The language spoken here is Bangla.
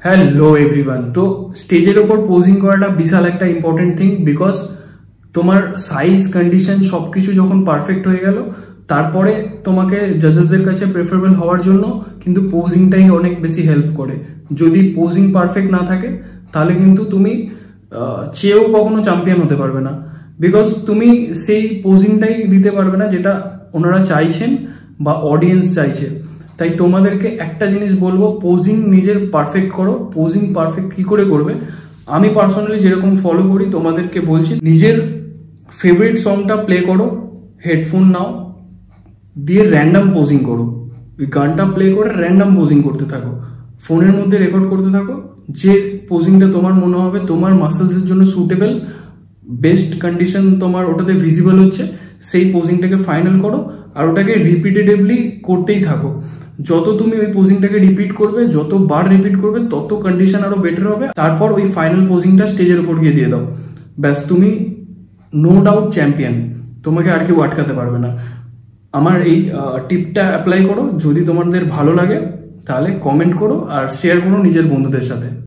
Hello everyone. তো স্টেজের ওপর পোজিং করাটা বিশাল একটা ইম্পর্টেন্ট থিং, বিকজ তোমার সাইজ কন্ডিশন সবকিছু যখন পারফেক্ট হয়ে গেল, তারপরে তোমাকে জাজেসদের কাছে প্রেফারেবল হওয়ার জন্য কিন্তু পোজিংটাই অনেক বেশি হেল্প করে। যদি পোজিং পারফেক্ট না থাকে তাহলে কিন্তু তুমি চেয়েও কখনো চ্যাম্পিয়ন হতে পারবে না, বিকজ তুমি সেই পোজিংটাই দিতে পারবে না যেটা ওনারা চাইছেন বা অডিয়েন্স চাইছে। তাই তোমাদেরকে একটা জিনিস বলবো, পোজিং নিজের পারফেক্ট করো। পোজিং পারফেক্ট কি করে করবে, আমি পার্সোনালি যেরকম ফলো করি তোমাদেরকে বলছি। নিজের ফেভারিট সংটা প্লে করো, হেডফোন নাও, দিয়ে র্যান্ডম পোজিং করো। ওই গানটা প্লে করে র্যান্ডম পোজিং করতে থাকো, ফোনের মধ্যে রেকর্ড করতে থাকো। যে পোজিংটা তোমার মনে হবে তোমার মাসেলসের জন্য সুটেবল, বেস্ট কন্ডিশন তোমার ওটাতে ভিজিবল হচ্ছে, সেই পোজিংটাকে ফাইনাল করো আর ওটাকে রিপিটেটিভলি করতেই থাকো। যত তুমি ওই পোজিংটাকে রিপিট করবে, যতবার রিপিট করবে, তত কন্ডিশন আরো বেটার হবে। তারপর ওই ফাইনাল পোজিংটা স্টেজের উপর গিয়ে দিয়ে দাও, ব্যাস তুমি নো ডাউট চ্যাম্পিয়ন। তোমাকে আর কেউ আটকাতে পারবে না। আমার এই টিপটা অ্যাপ্লাই করো। যদি তোমাদের ভালো লাগে তাহলে কমেন্ট করো আর শেয়ার করো নিজের বন্ধুদের সাথে।